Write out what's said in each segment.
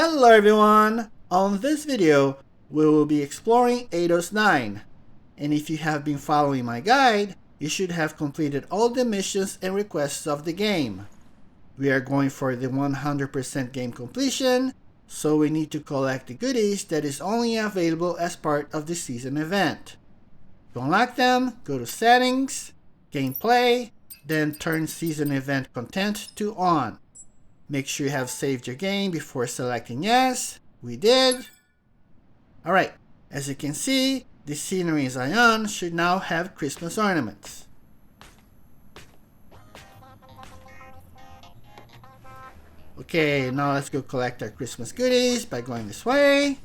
Hello everyone! On this video, we will be exploring Eidos 9. And if you have been following my guide, you should have completed all the missions and requests of the game. We are going for the 100% game completion, so we need to collect the goodies that is only available as part of the season event. To unlock them, go to Settings, Gameplay, then turn Season Event Content to On. Make sure you have saved your game before selecting yes. We did. Alright, as you can see, the scenery in Zion should now have Christmas ornaments. Okay, now let's go collect our Christmas goodies by going this way.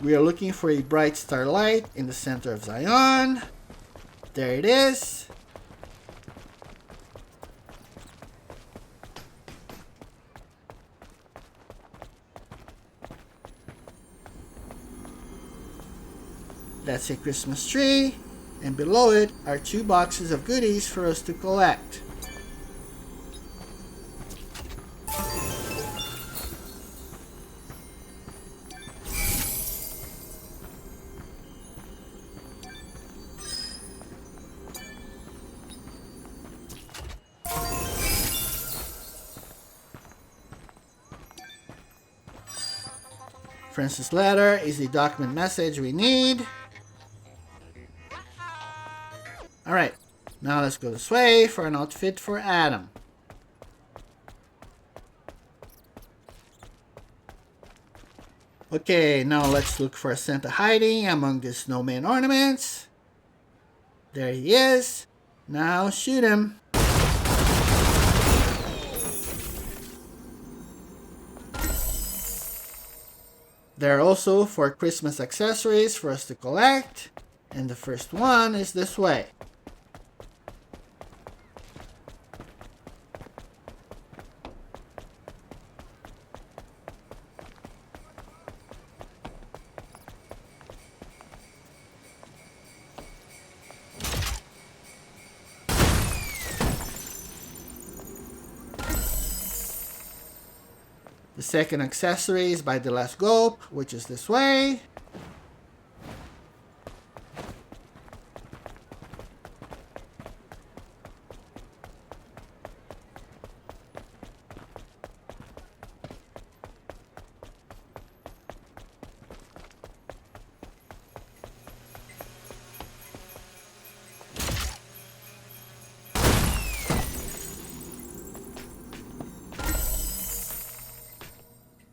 We are looking for a bright starlight in the center of Zion. There it is. That's a Christmas tree, and below it are 2 boxes of goodies for us to collect. Francis' letter is the document message we need. Alright, now let's go this way for an outfit for Adam. Okay, now let's look for Santa hiding among the snowman ornaments. There he is. Now shoot him. There are also 4 Christmas accessories for us to collect, and the first one is this way. The second accessory is by the last gulp, which is this way.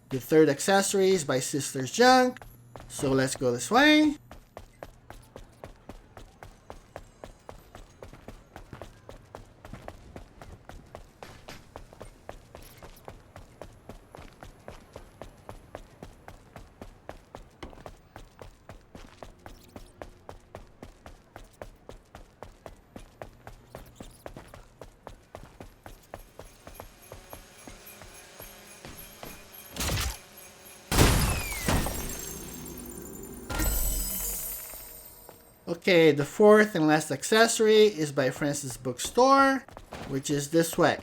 The third accessory is by Sister's Junk, so let's go this way. Okay, the fourth and last accessory is by Francis Bookstore, which is this way.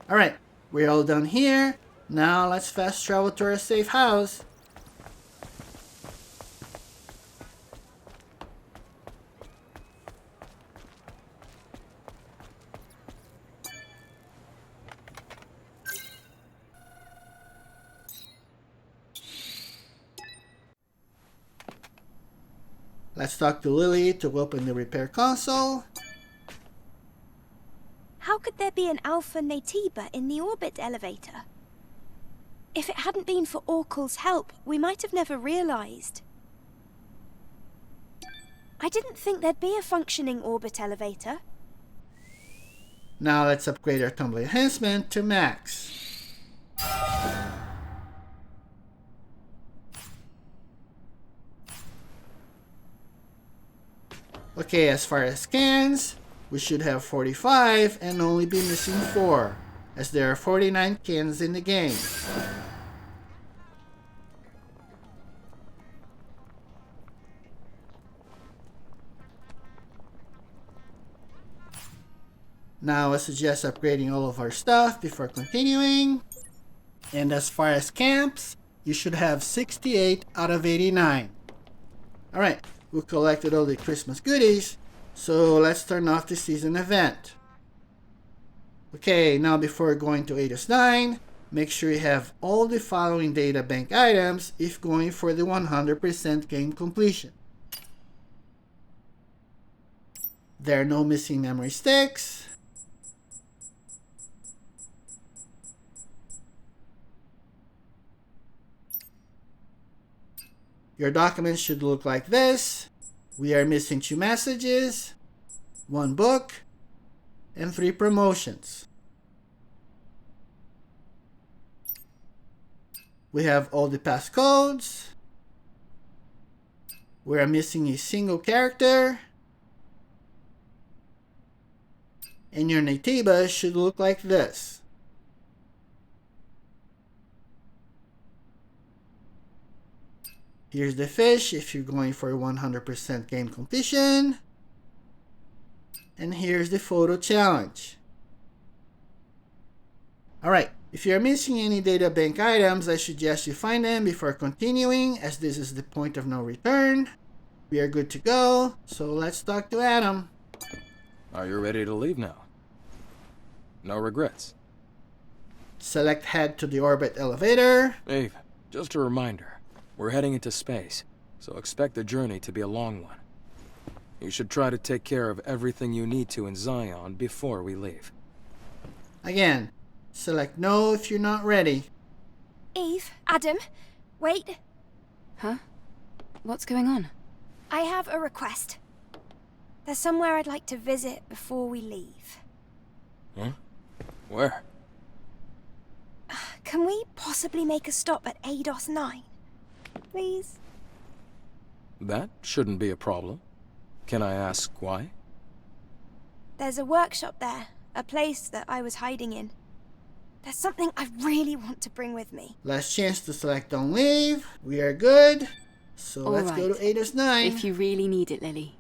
Alright, we're all done here. Now let's fast travel to our safe house. Let's talk to Lily to open the repair console. How how could there be an Alpha Naytiba in the orbit elevator? If it hadn't been for Orkel's help, we might have never realized. I didn't think there'd be a functioning orbit elevator. Now let's upgrade our tumble enhancement to max. Okay, as far as scans, we should have 45 and only be missing 4, as there are 49 cans in the game. Now I suggest upgrading all of our stuff before continuing. And as far as camps, you should have 68 out of 89. Alright, we collected all the Christmas goodies, so let's turn off the season event. Okay, now before going to Eidos 9, make sure you have all the following data bank items if going for the 100% game completion. There are no missing memory sticks. Your documents should look like this. We are missing 2 messages, 1 book, and 3 promotions. We have all the passcodes. We are missing a single character. And your Naytiba should look like this. Here's the fish if you're going for 100% game completion. And here's the photo challenge. Alright, if you're missing any data bank items, I suggest you find them before continuing, as this is the point of no return. We are good to go, so let's talk to Adam. Are you ready to leave now? No regrets? Select head to the orbit elevator. Eve, just a reminder. We're heading into space, so expect the journey to be a long one. You should try to take care of everything you need to in Zion before we leave. Again, select no if you're not ready. Eve, Adam, wait. Huh? What's going on? I have a request. There's somewhere I'd like to visit before we leave. Huh? Where? Can we possibly make a stop at Eidos 9? Please? That shouldn't be a problem. Can I ask why? There's a workshop there, a place that I was hiding in. There's something I really want to bring with me. Last chance to select don't leave. We are good. So All let's go to right. Eidos 9. If you really need it, Lily.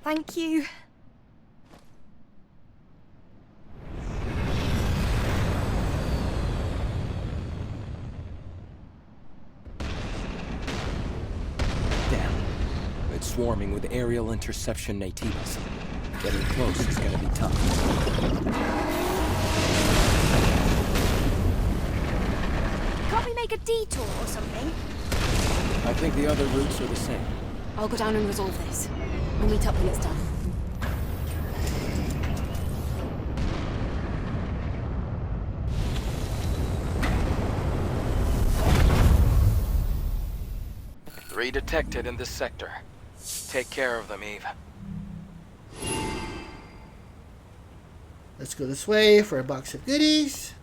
Thank you. It's swarming with aerial interception Naytibas. Getting close is gonna be tough. Can't we make a detour or something? I think the other routes are the same. I'll go down and resolve this. We'll meet up when it's done. Three detected in this sector. Take care of them, Eve. Let's go this way for a box of goodies.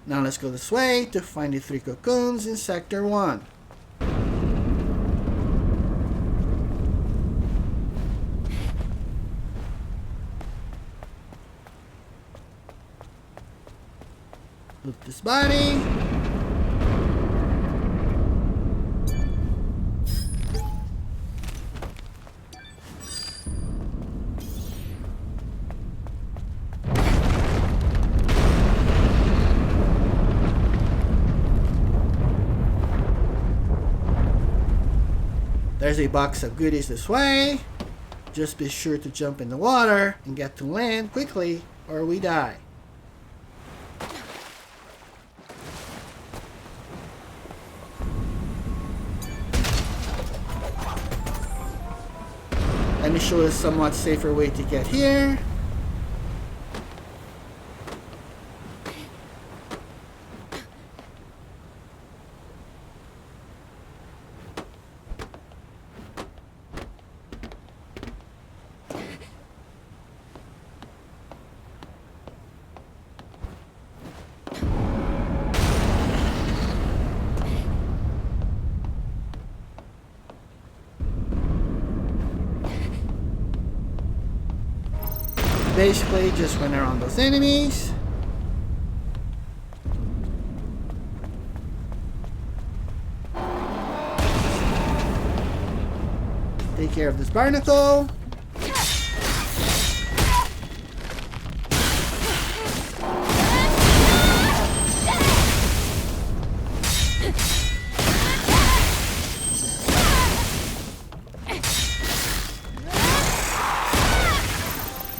Now let's go this way to find the 3 cocoons in Sector 1. Loot this body. There's a box of goodies this way. Just be sure to jump in the water and get to land quickly or we die. Let me show you a somewhat safer way to get here. Basically, just run around those enemies. Take care of this barnacle.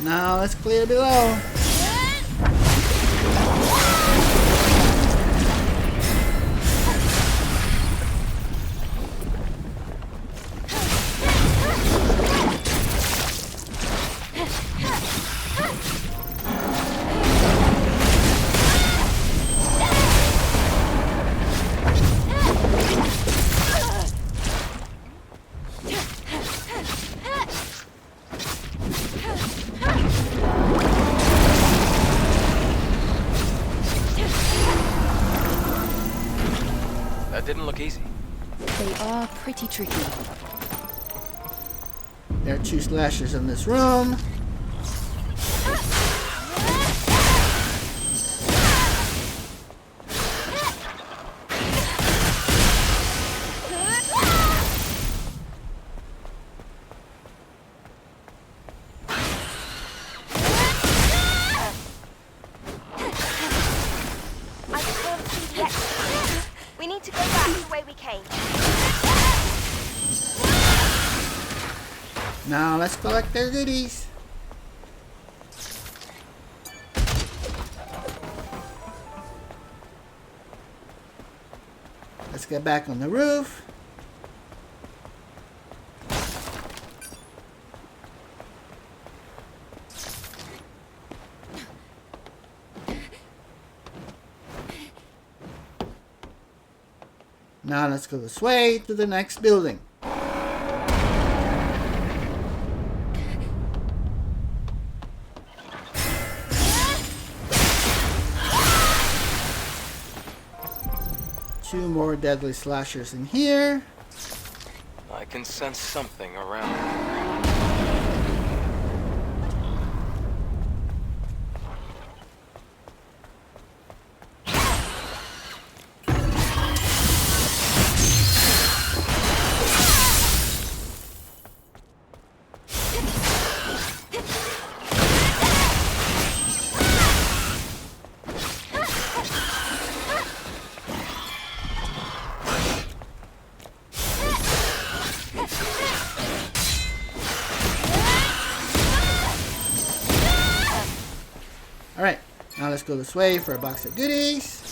Now let's clear below. That didn't look easy. They are pretty tricky. There are 2 slashers in this room. I can't see the exit. We need to go back the way we came. Now let's collect their goodies. Let's get back on the roof. Now let's go this way to the next building. Two more deadly slashers in here. I can sense something around here. Alright, now let's go this way for a box of goodies.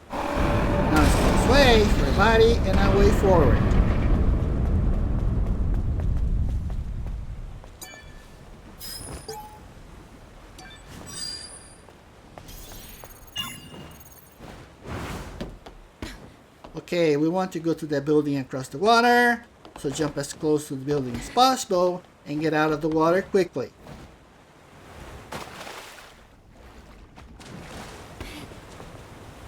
Now let's go this way for a body and a way forward. Okay, we want to go to the building across the water, so jump as close to the building as possible and get out of the water quickly.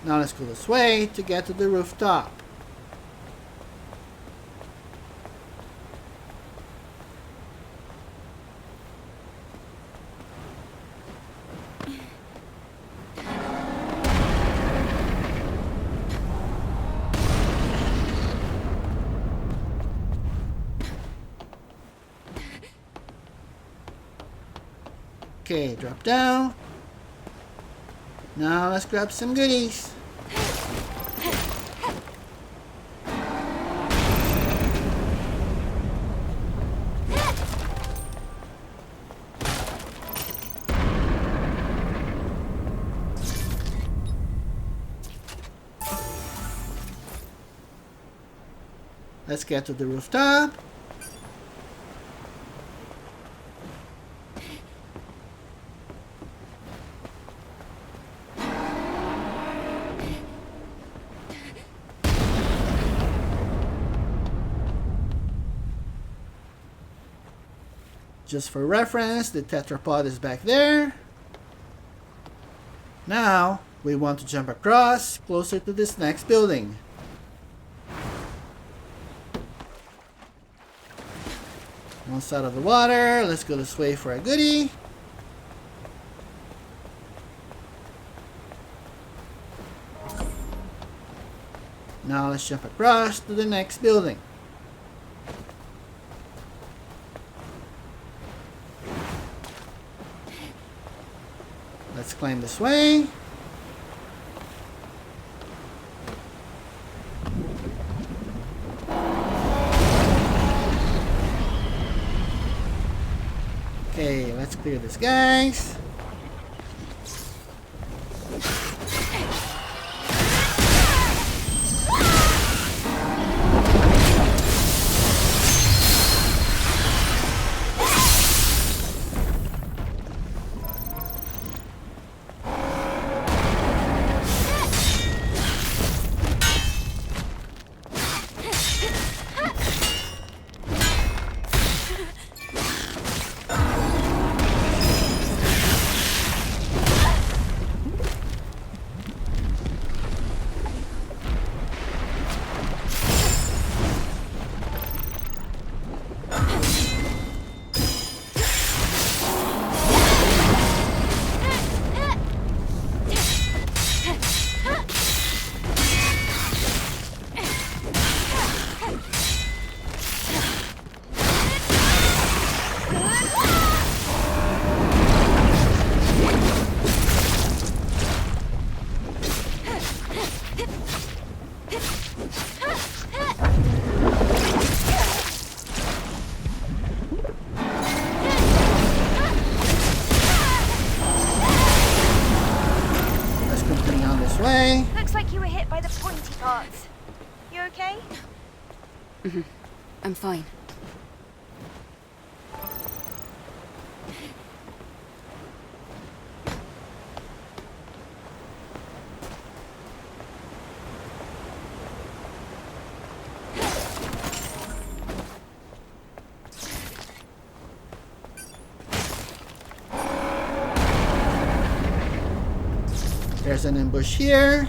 Now let's go this way to get to the rooftop. Okay, drop down. Now let's grab some goodies. Let's get to the rooftop. Just for reference, the tetrapod is back there. Now, we want to jump across closer to this next building. One side of the water. Let's go this way for a goodie. Now let's jump across to the next building. Let's climb this way. Okay, let's clear this, guys. Looks like you were hit by the pointy parts. You okay? I'm fine. There's an ambush here.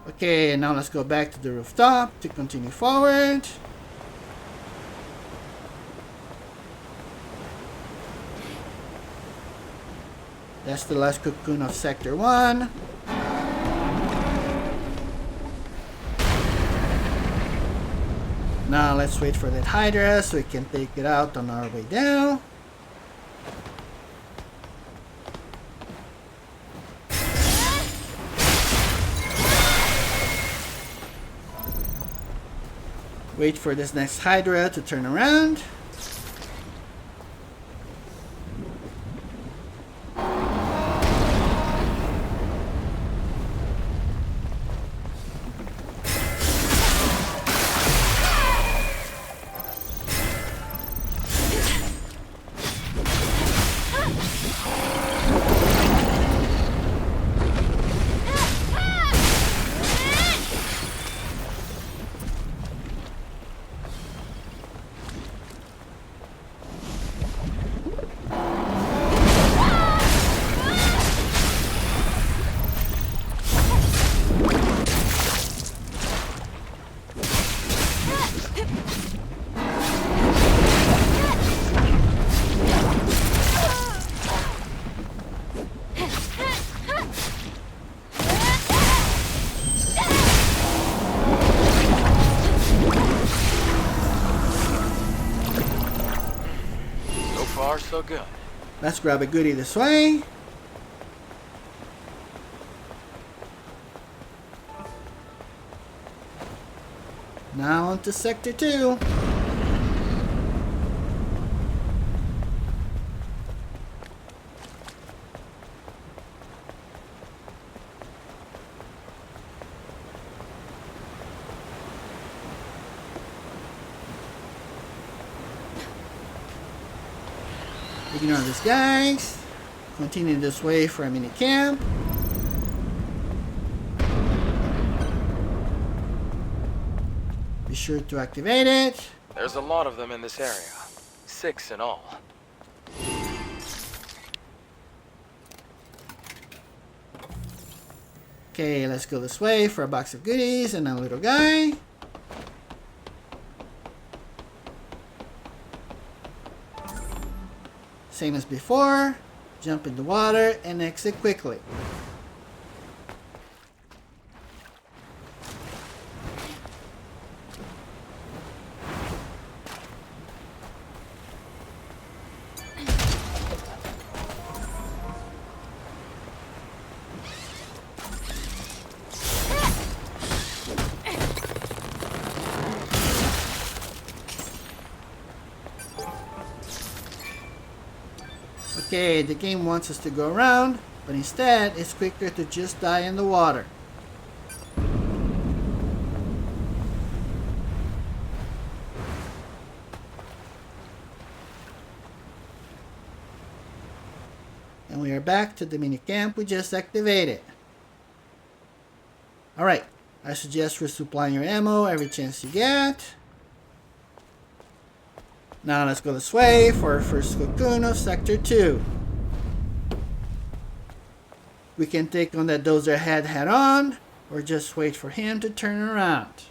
Okay, now let's go back to the rooftop to continue forward. That's the last cocoon of Sector 1. Now let's wait for that Hydra so we can take it out on our way down. Wait for this next Hydra to turn around. so good. Let's grab a goodie this way. Now on to Sector 2. Ignore these guys. Continue this way for a mini camp. Be sure to activate it. There's a lot of them in this area. 6 in all. Okay, let's go this way for a box of goodies and a little guy. Same as before, jump in the water and exit quickly. Okay, the game wants us to go around, but instead it's quicker to just die in the water. And we are back to the mini camp we just activated. Alright, I suggest resupplying your ammo every chance you get. Now let's go this way for our first cocoon of Sector 2. We can take on that dozer head on, or just wait for him to turn around.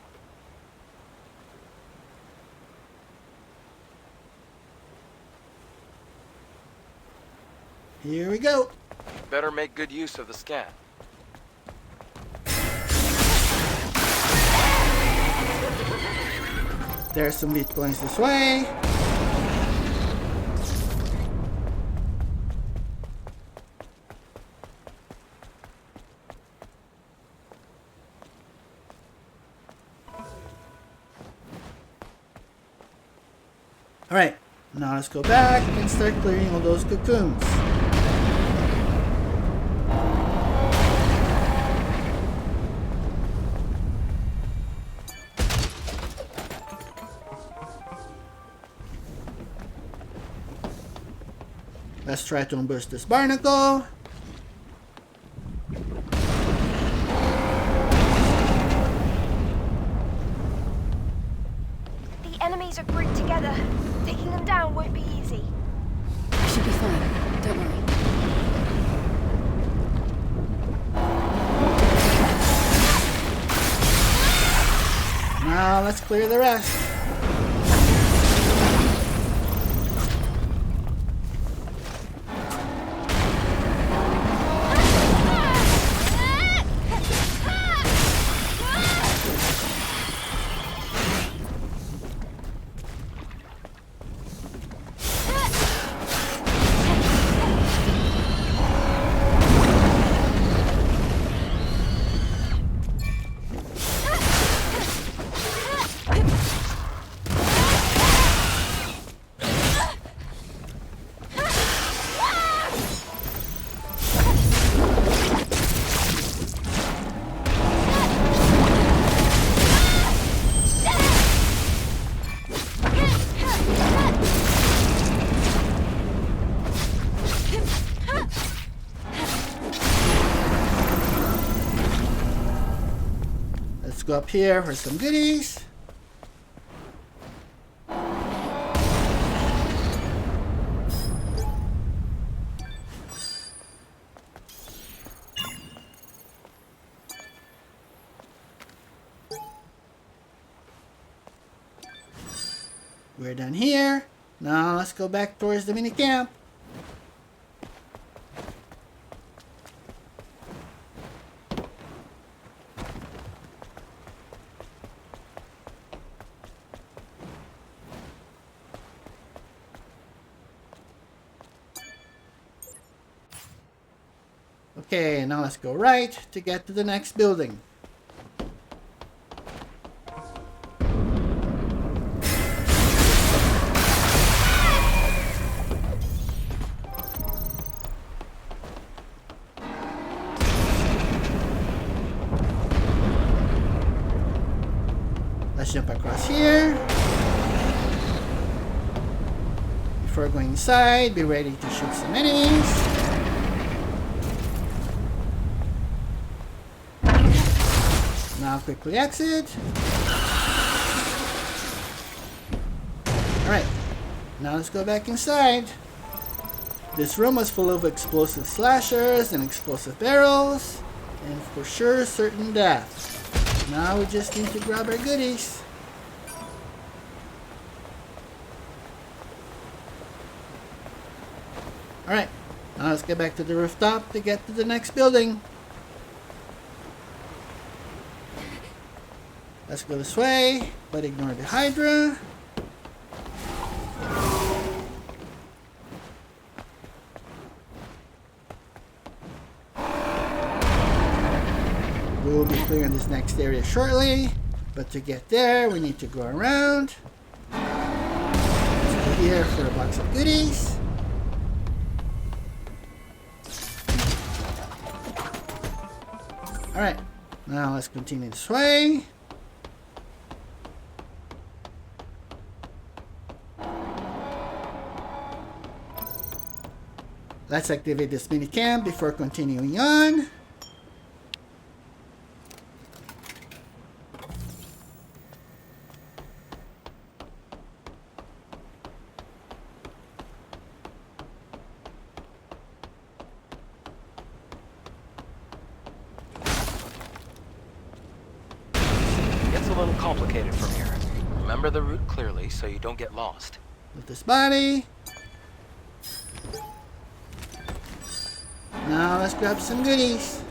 Here we go. Better make good use of the scan. There's some lead coins this way. Alright, now let's go back and start clearing all those cocoons. Let's try to ambush this barnacle. The enemies are grouped together. Taking them down won't be easy. We should be fine. Don't worry. Now let's clear the rest. Let's go up here for some goodies. We're done here. Now let's go back towards the mini camp. Okay, now let's go right to get to the next building. Let's jump across here. Before going inside, be ready to shoot some enemies. Now quickly exit. Alright, now let's go back inside. This room was full of explosive slashers and explosive barrels, and for sure certain death. Now we just need to grab our goodies. Alright, now let's get back to the rooftop to get to the next building. Let's go this way, but ignore the Hydra. We will be clearing this next area shortly, but to get there, we need to go around. Let's go here for a box of goodies. Alright, now let's continue this way. Let's activate this mini camp before continuing on. Gets a little complicated from here. Remember the route clearly so you don't get lost. With this body. Now let's grab some goodies.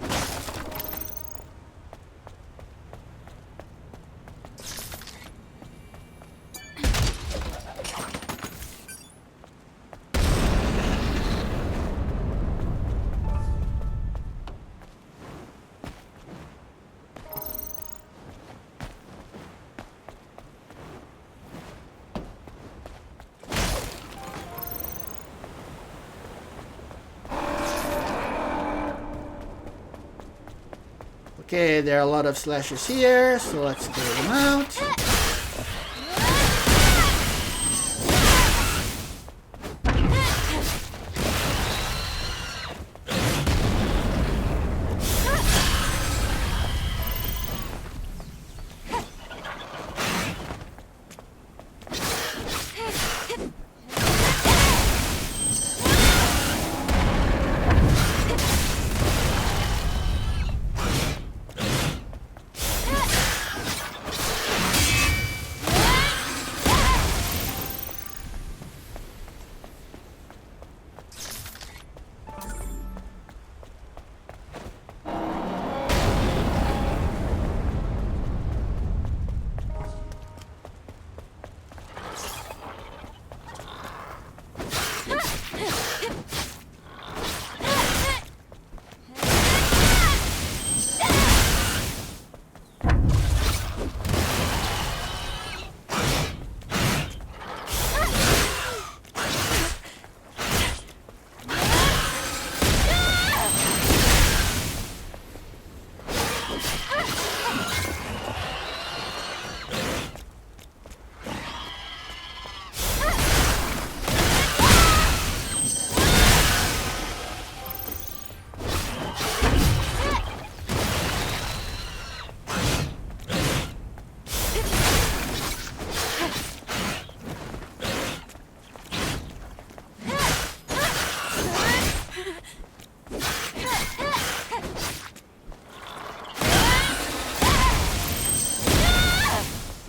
Okay, there are a lot of slashers here, so let's clear them out.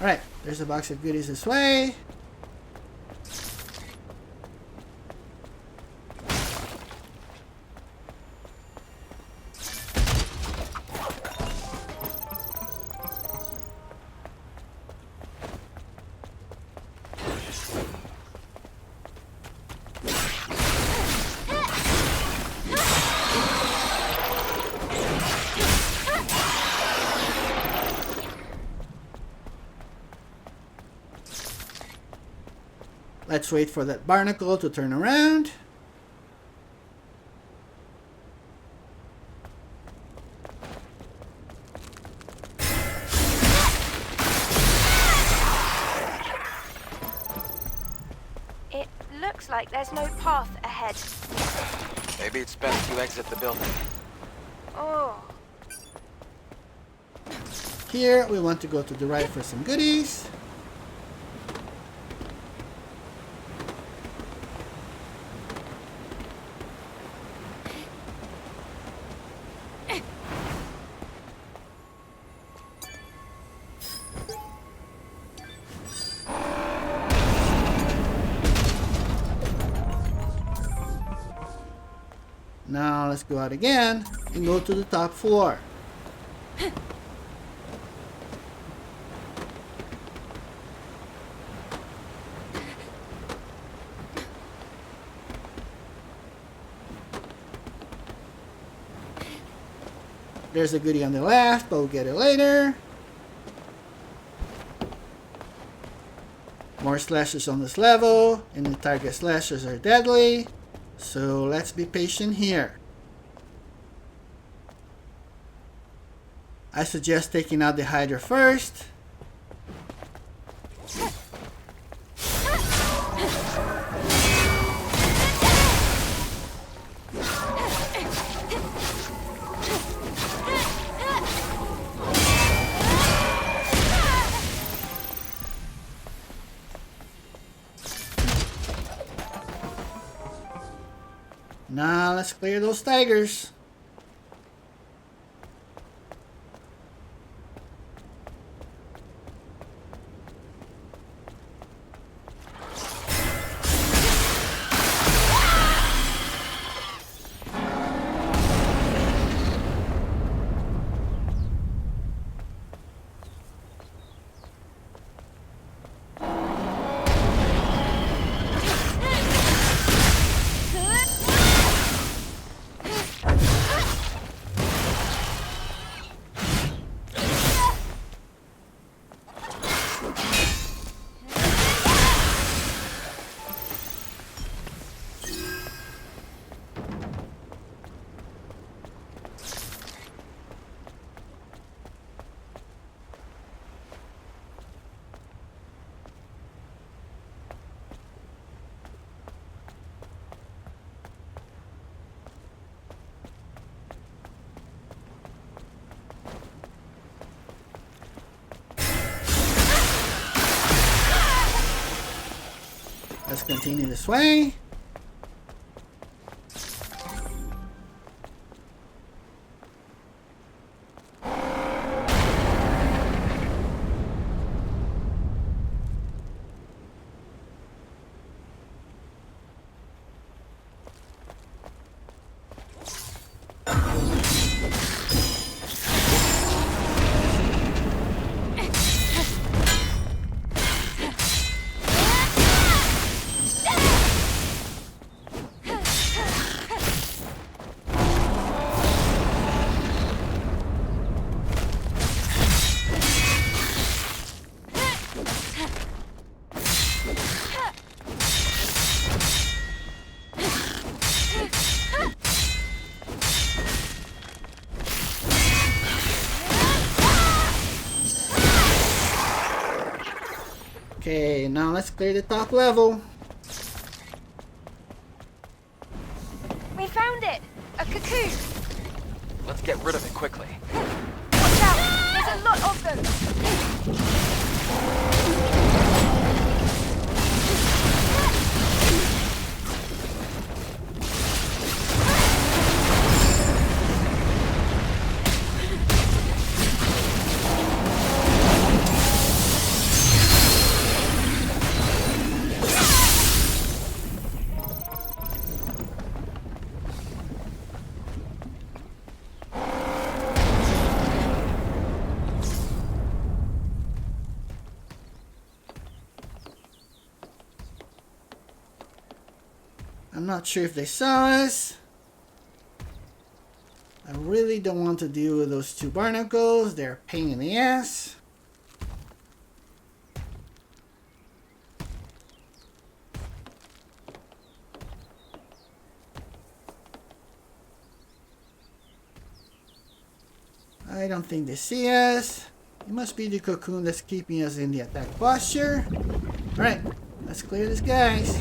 Alright, there's a box of goodies this way. Let's wait for that barnacle to turn around. It looks like there's no path ahead. Maybe it's best you exit the building. Oh. Here, we want to go to the right for some goodies. Now let's go out again and go to the top floor. There's a goodie on the left, but we'll get it later. More slashers on this level, and the target slashers are deadly. So let's be patient here. I suggest taking out the Hydra first. Now let's clear those tigers. Let's continue this way. Okay, now let's clear the top level. We found it! A cocoon! Let's get rid of it quickly. Watch out! There's a lot of them! I'm not sure if they saw us. I really don't want to deal with those two barnacles. They're a pain in the ass. I don't think they see us. It must be the cocoon that's keeping us in the attack posture. Alright, let's clear this, guys.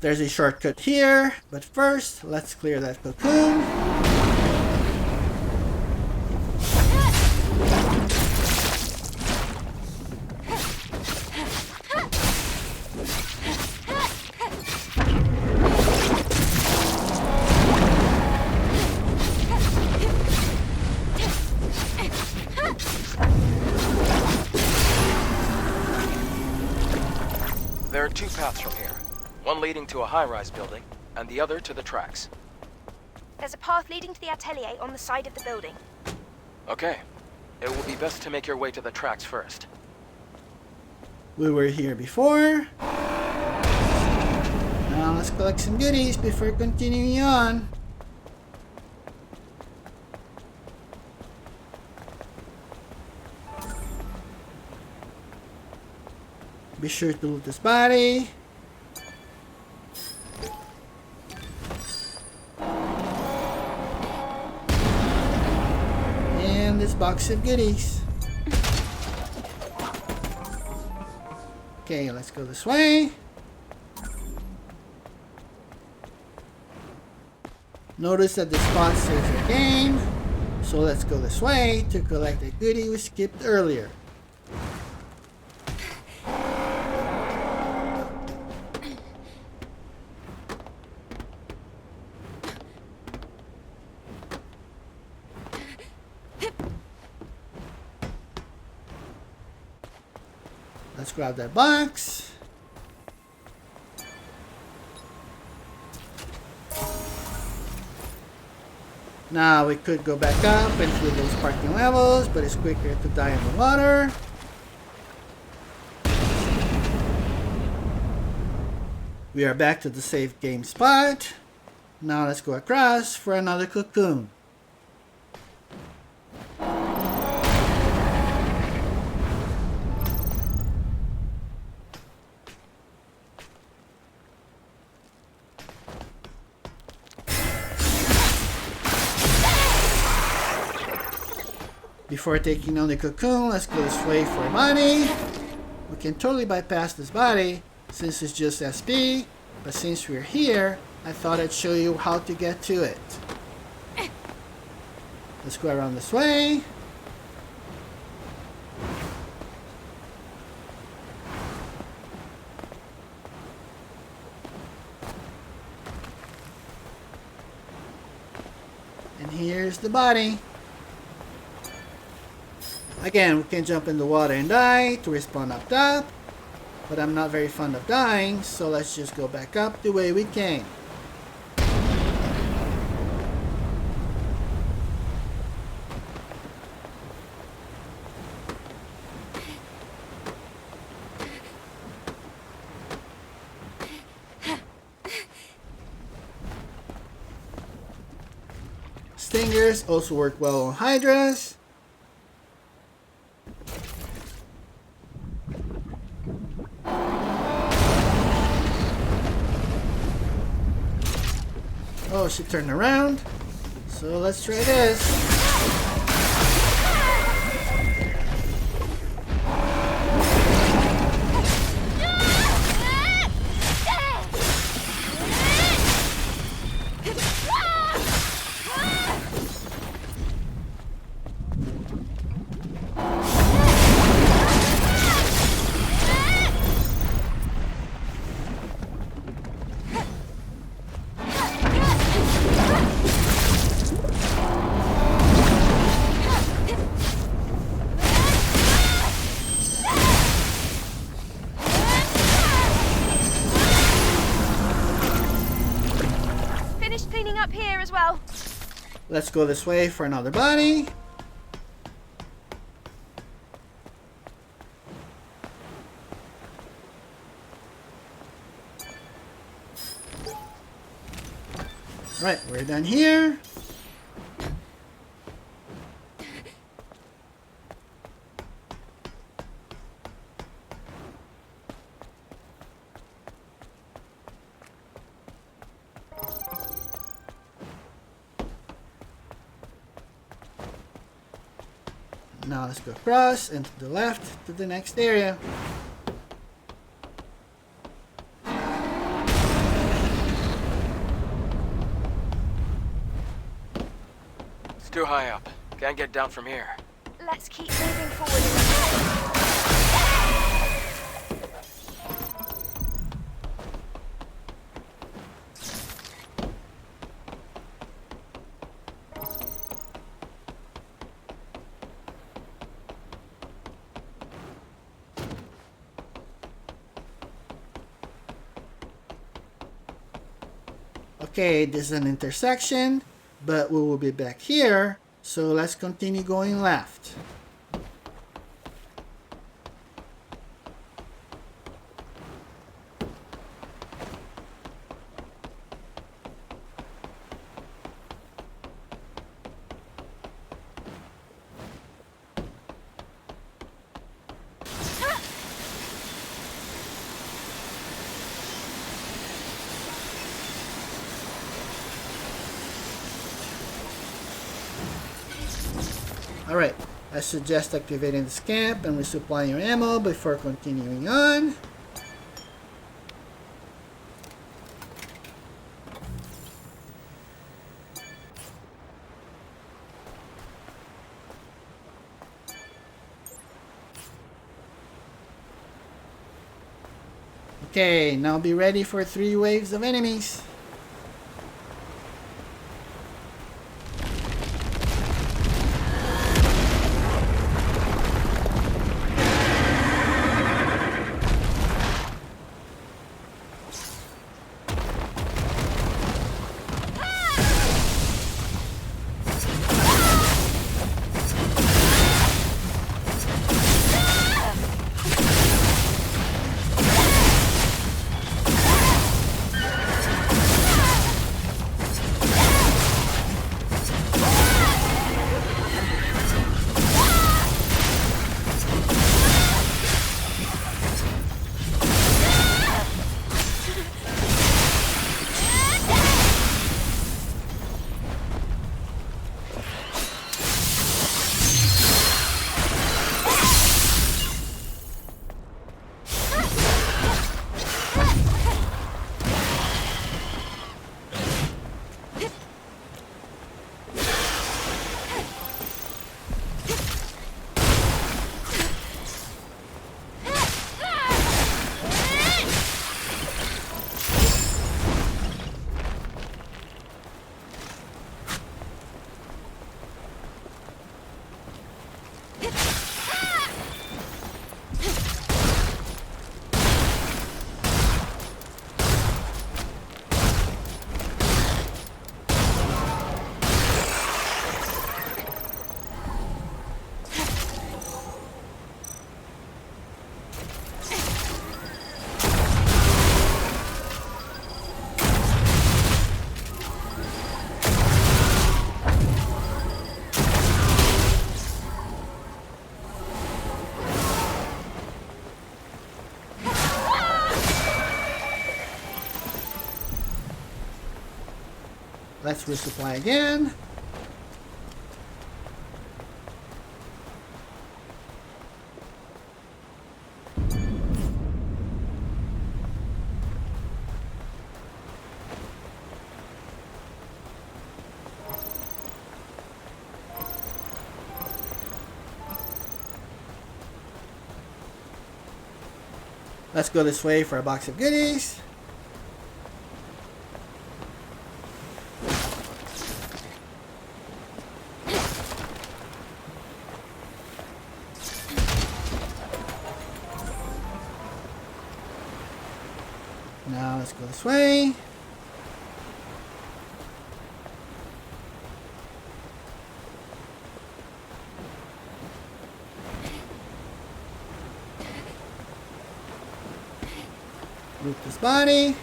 There's a shortcut here, but first, let's clear that cocoon. There are two paths from here. One leading to a high-rise building, and the other to the tracks. There's a path leading to the atelier on the side of the building. Okay. It will be best to make your way to the tracks first. We were here before. Now let's collect some goodies before continuing on. Be sure to loot this body. And this box of goodies. Okay, let's go this way. Notice that the spot saves your game. So let's go this way to collect the goodie we skipped earlier. Let's grab that box. Now we could go back up and through those parking levels, but it's quicker to die in the water. We are back to the safe game spot. Now let's go across for another cocoon. Before taking on the cocoon, let's go this way for money. We can totally bypass this body since it's just SP, but since we're here, I thought I'd show you how to get to it. Let's go around this way. And here's the body. Again, we can jump in the water and die to respawn up top, but I'm not very fond of dying, so let's just go back up the way we came. Stingers also work well on hydras. Oh, she turned around. So let's try this. here as well. Let's go this way for another body. Right, we're done here. Now let's go across and to the left to the next area. It's too high up. Can't get down from here. Let's keep moving forward. Okay, this is an intersection, but we will be back here, so let's continue going left. Alright, I suggest activating the camp and resupplying your ammo before continuing on. Okay, now be ready for 3 waves of enemies. Let's resupply again. Let's go this way for a box of goodies. Now let's go this way. Loot this body.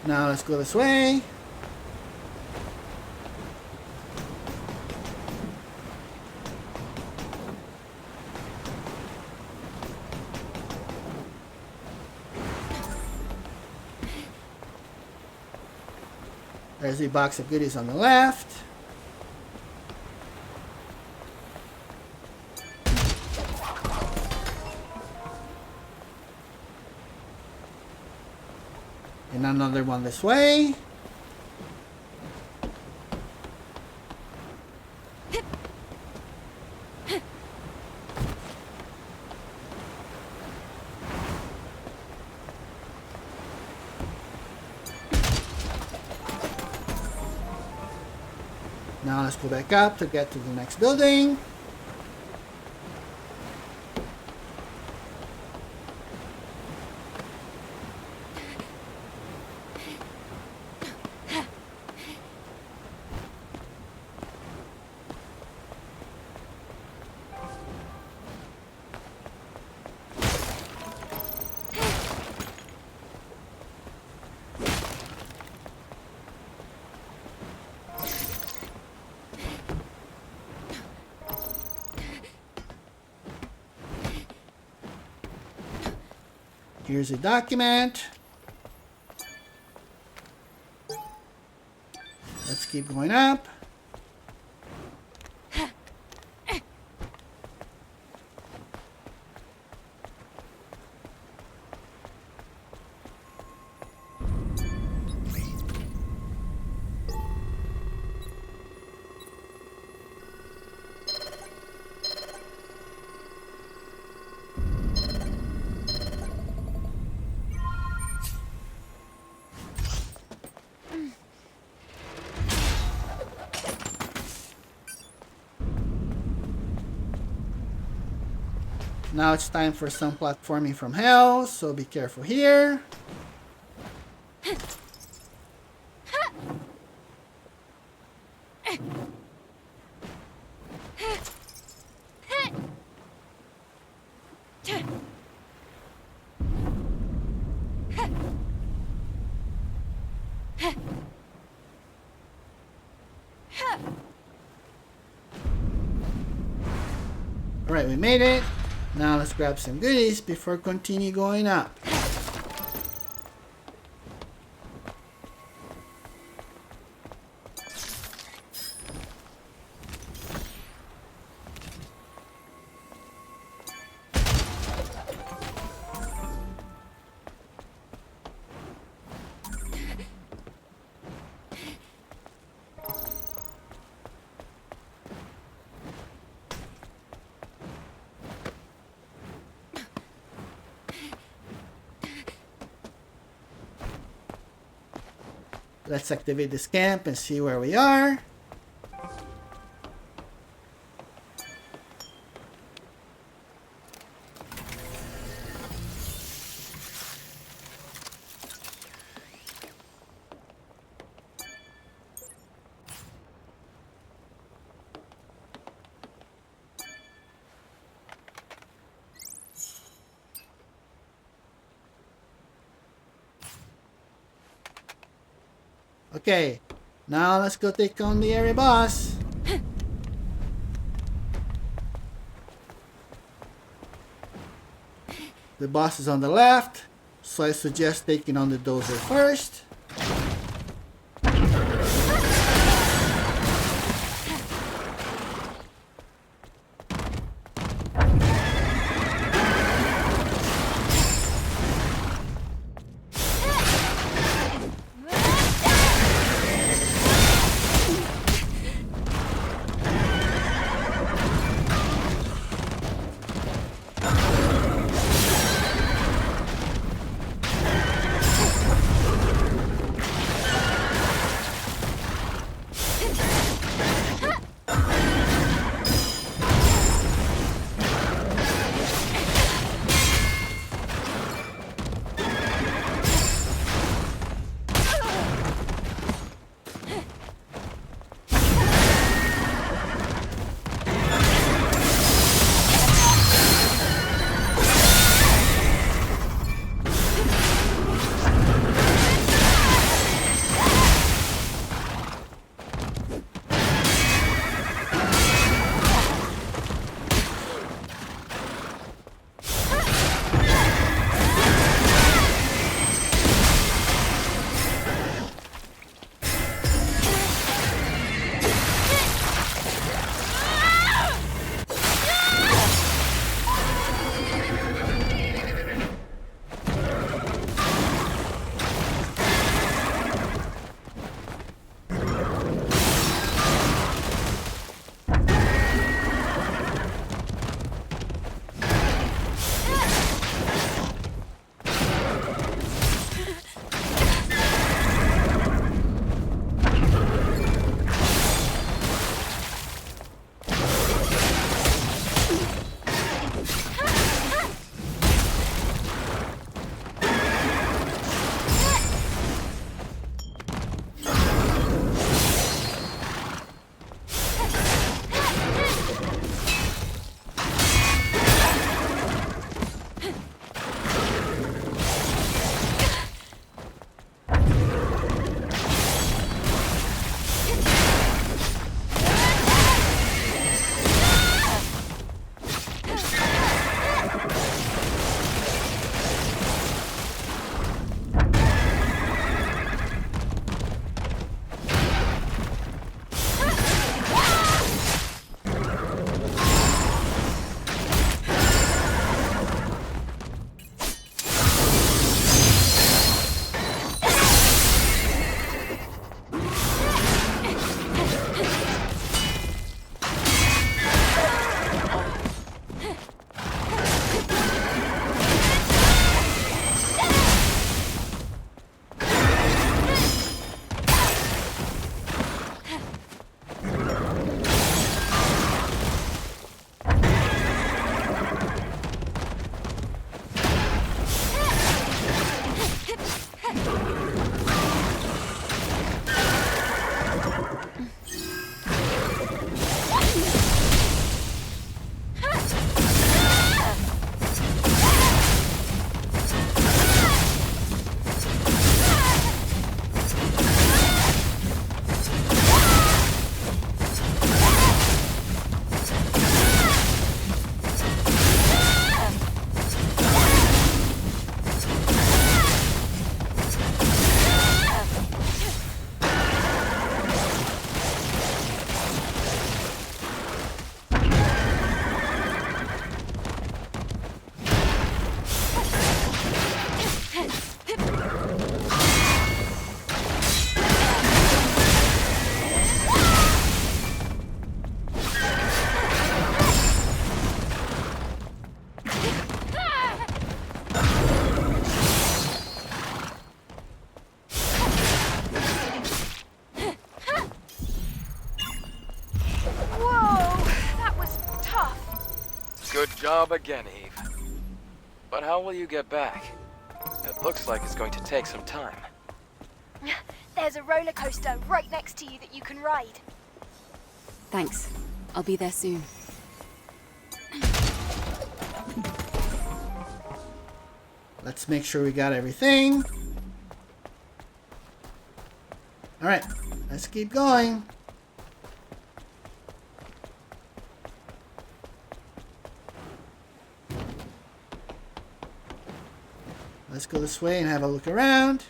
Now let's go this way. There's the box of goodies on the left. And another one this way. Now let's go back up to get to the next building. Here's a document. Let's keep going up. Now it's time for some platforming from hell, so be careful here. Alright, we made it. Now let's grab some goodies before continue going up. Let's activate this camp and see where we are. Okay, now let's go take on the area boss. The boss is on the left, so I suggest taking on the dozer first. job again, Eve. But how will you get back? It looks like it's going to take some time. There's a roller coaster right next to you that you can ride. Thanks. I'll be there soon. Let's make sure we got everything. Alright, let's keep going. Let's go this way and have a look around.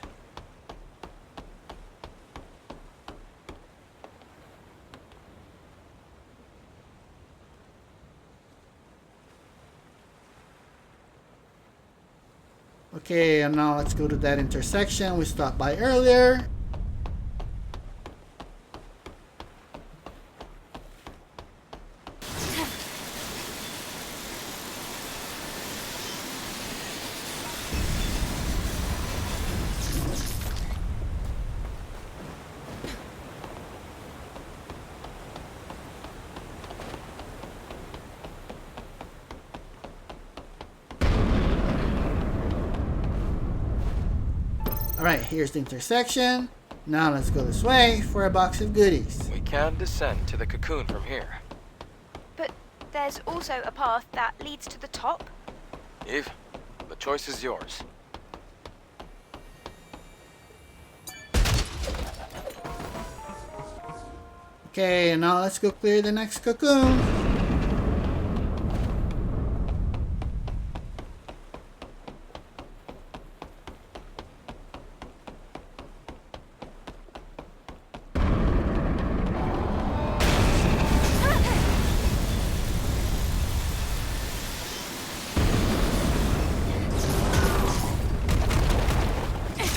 Okay, and now let's go to that intersection we stopped by earlier. Alright, here's the intersection. Now let's go this way for a box of goodies. We can descend to the cocoon from here. But there's also a path that leads to the top. Eve, the choice is yours. Okay, now let's go clear the next cocoon.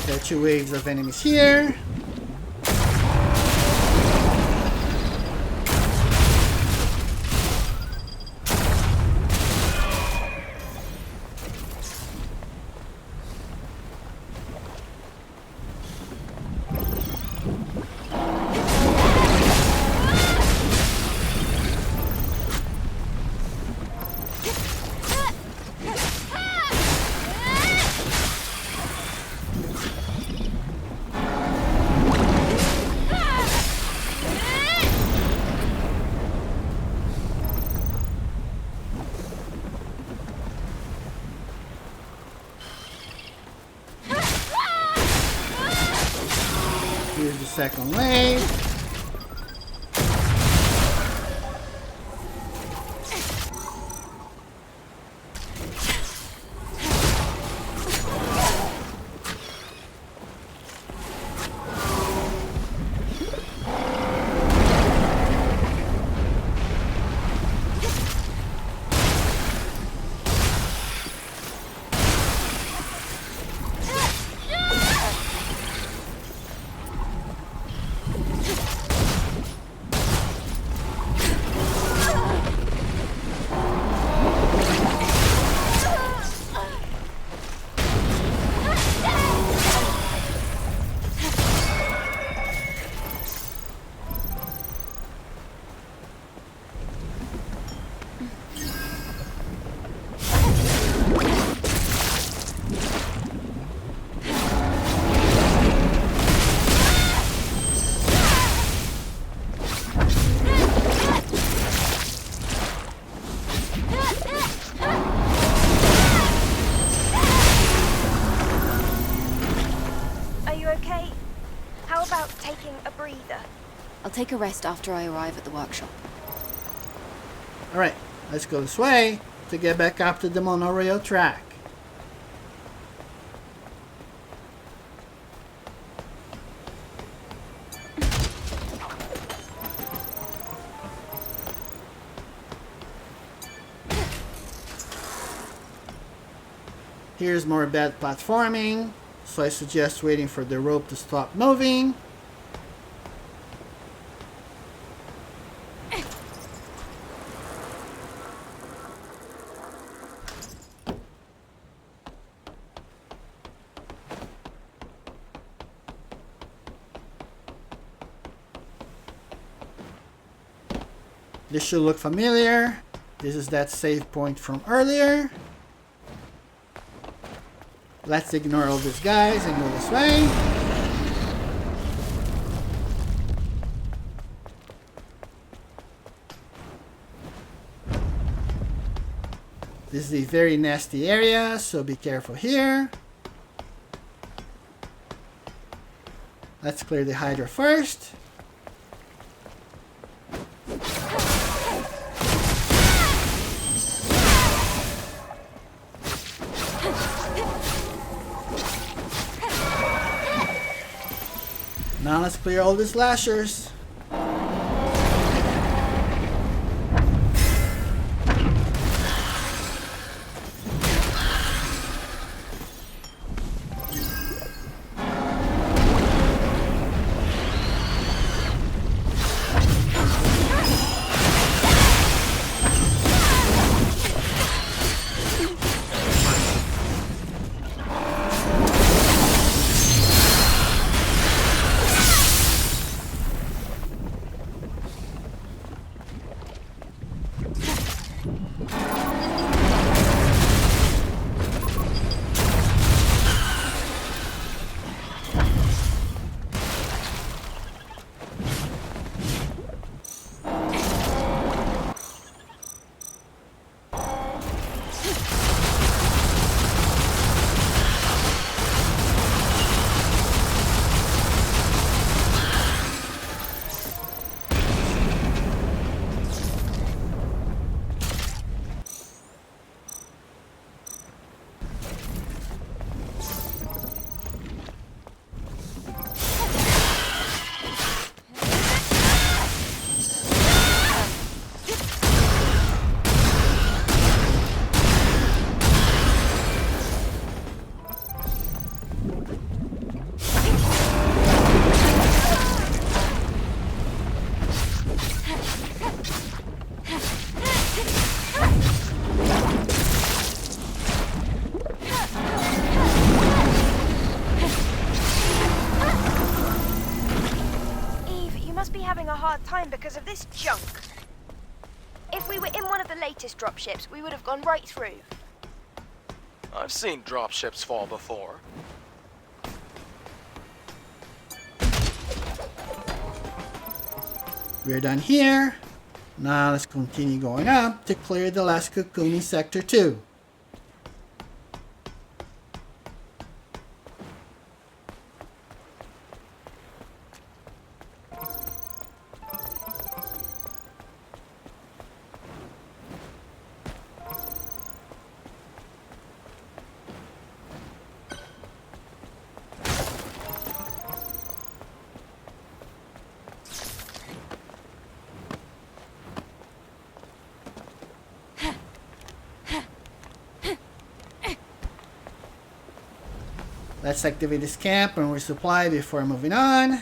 There are 2 waves of enemies here. Here's the second wave. I'll take a rest after I arrive at the workshop. Alright, let's go this way to get back up to the monorail track. Here's more bad platforming, so I suggest waiting for the rope to stop moving. This should look familiar. This is that save point from earlier. Let's ignore all these guys and go this way. This is a very nasty area, so be careful here. Let's clear the Hydra first. Now let's clear all the slashers. Time because of this junk. If we were in one of the latest dropships, we would have gone right through. I've seen dropships fall before. We're done here. Now let's continue going up to clear the last cocoon in Sector 2. Let's activate this camp and resupply before moving on.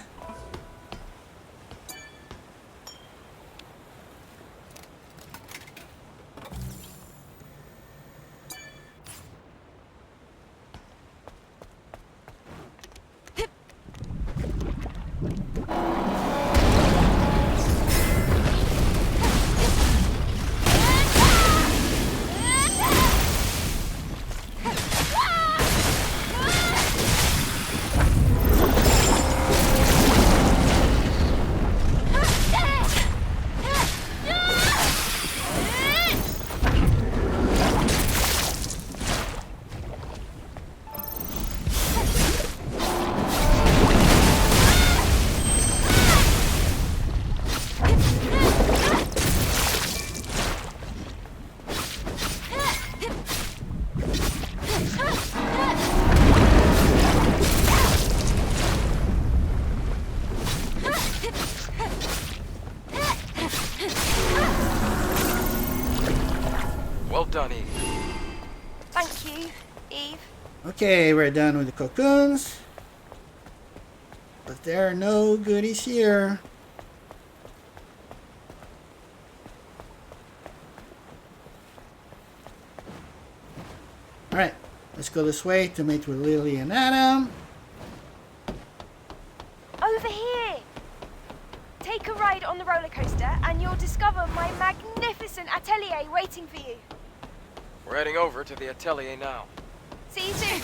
Well done, Eve. Thank you, Eve. Okay, we're done with the cocoons. But there are no goodies here. Alright, let's go this way to meet with Lily and Adam. Over here. Take a ride on the roller coaster and you'll discover my magnificent atelier waiting for you. We're heading over to the atelier now. See you soon.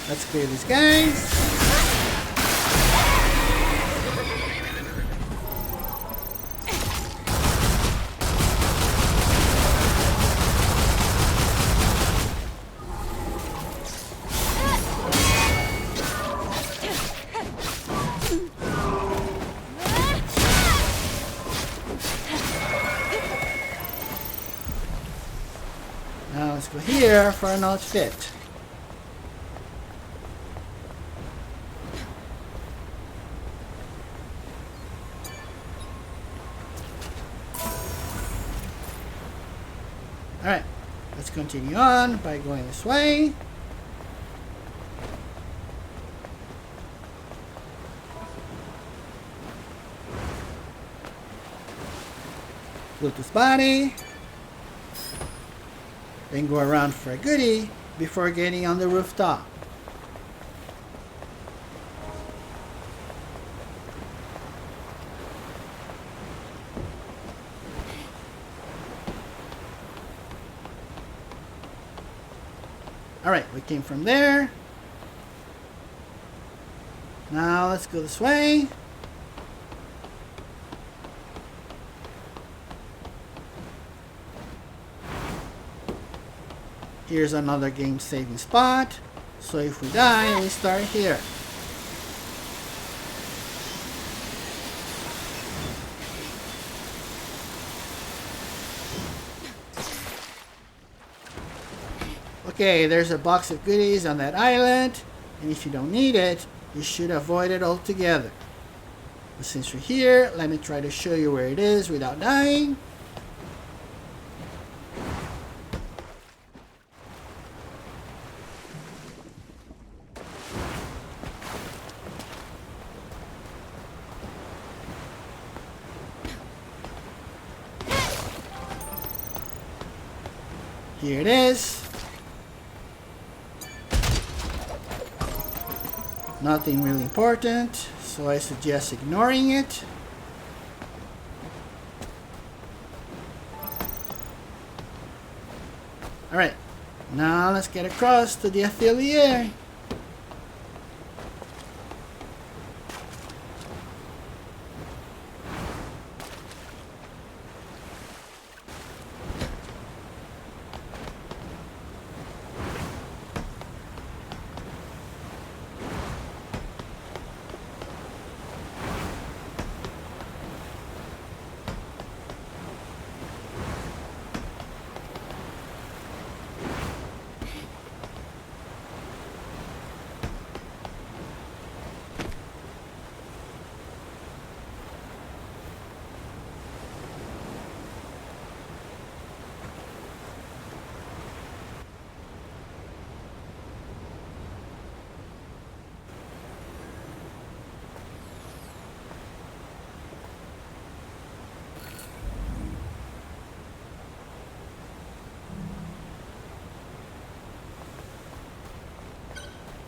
Let's clear these guys. Now let's go here for an outfit. Alright, let's continue on by going this way. Bluetooth body. Then go around for a goodie before getting on the rooftop. Alright, we came from there. Now let's go this way. Here's another game saving spot. So if we die, we start here. Okay, there's a box of goodies on that island, and if you don't need it, you should avoid it altogether. But since we're here, let me try to show you where it is without dying. Here it is. Nothing really important, so I suggest ignoring it. Alright, now let's get across to the atelier.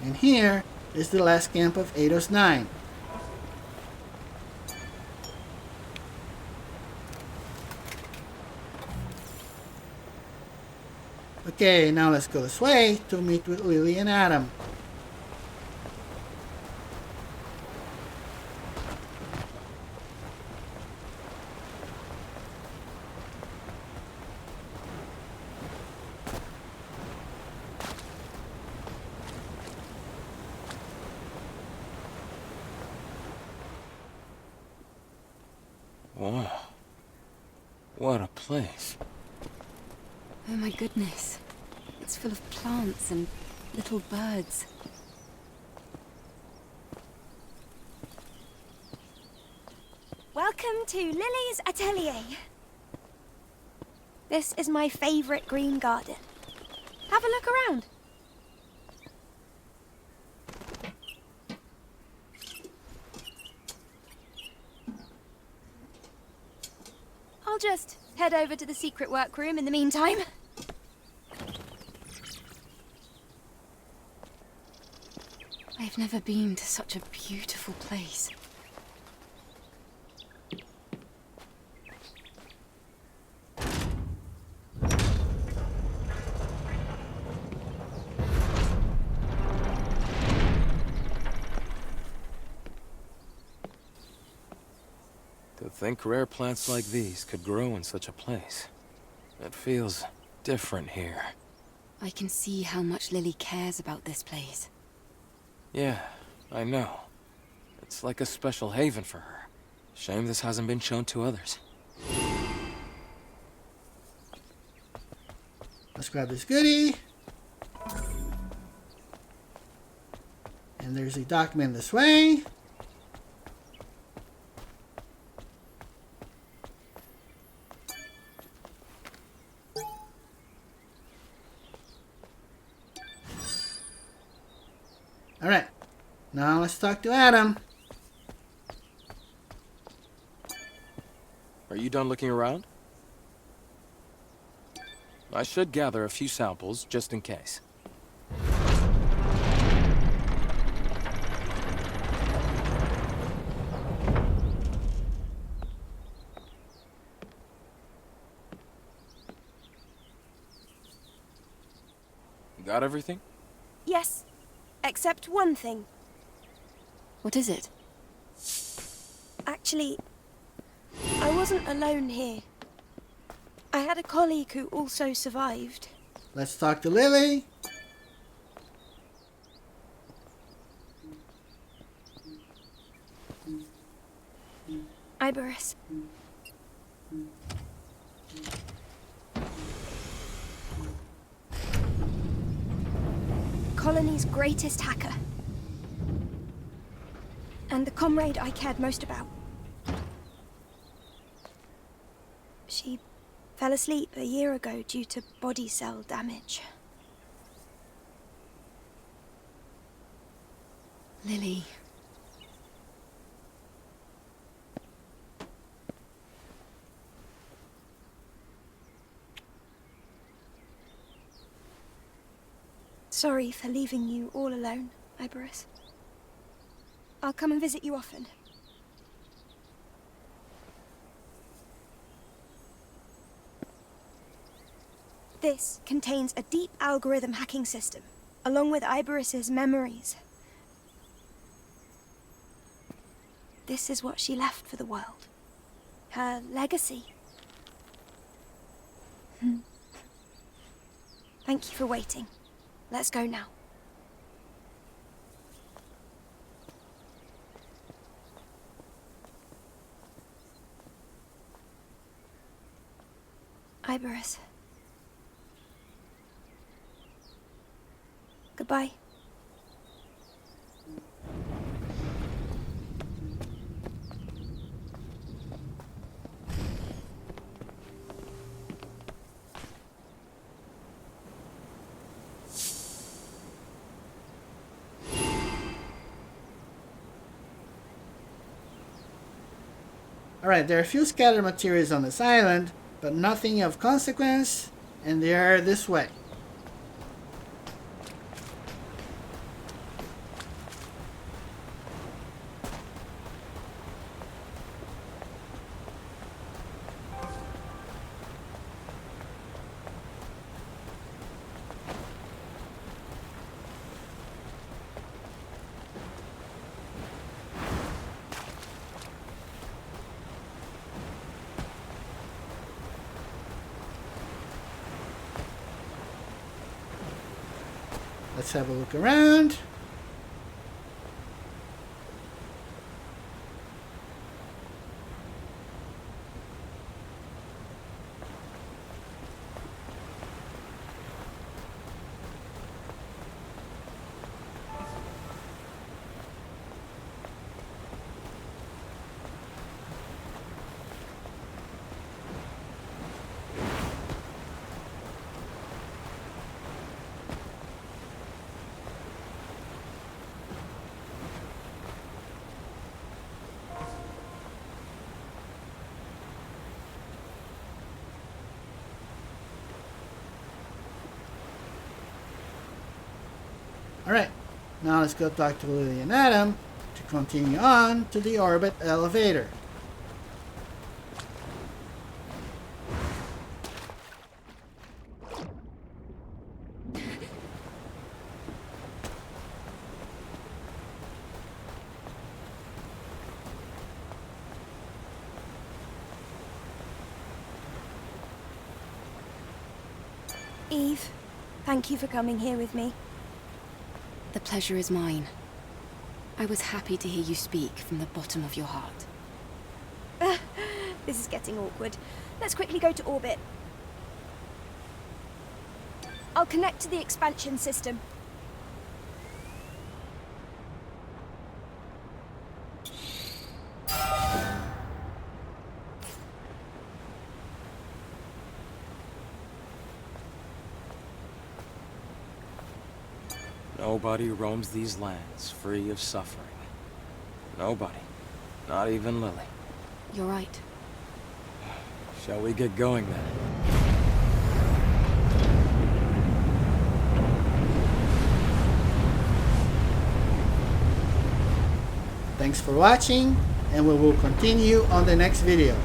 And here is the last camp of Eidos 9. Okay, now let's go this way to meet with Lily and Adam. Wow. What a place. Oh my goodness. It's full of plants and little birds. Welcome to Lily's Atelier. This is my favourite green garden. Have a look around. I'll just head over to the secret workroom in the meantime. I've never been to such a beautiful place. To think rare plants like these could grow in such a place. It feels different here. I can see how much Lily cares about this place. Yeah, I know. It's like a special haven for her. Shame this hasn't been shown to others. Let's grab this goodie. And there's a document this way. Alright, now let's talk to Adam. Are you done looking around? I should gather a few samples, just in case. Got everything? Yes, except one thing. What is it? Actually, I wasn't alone here. I had a colleague who also survived. Let's talk to Lily. Iberus. Colony's greatest hacker. And the comrade I cared most about. She fell asleep a year ago due to body cell damage. Lily. Sorry for leaving you all alone, Iberus. I'll come and visit you often. This contains a deep algorithm hacking system, along with Iberus's memories. This is what she left for the world. Her legacy. Thank you for waiting. Let's go now. Iberus. Goodbye. Alright, there are a few scattered materials on this island, but nothing of consequence, and they are this way. Let's have a look around. Alright, now let's go talk to Lily and Adam to continue on to the orbit elevator. Eve, thank you for coming here with me. The pleasure is mine. I was happy to hear you speak from the bottom of your heart. This is getting awkward. Let's quickly go to orbit. I'll connect to the expansion system. Nobody roams these lands free of suffering. Nobody. Not even Lily. You're right. Shall we get going then? Thanks for watching, and we will continue on the next video.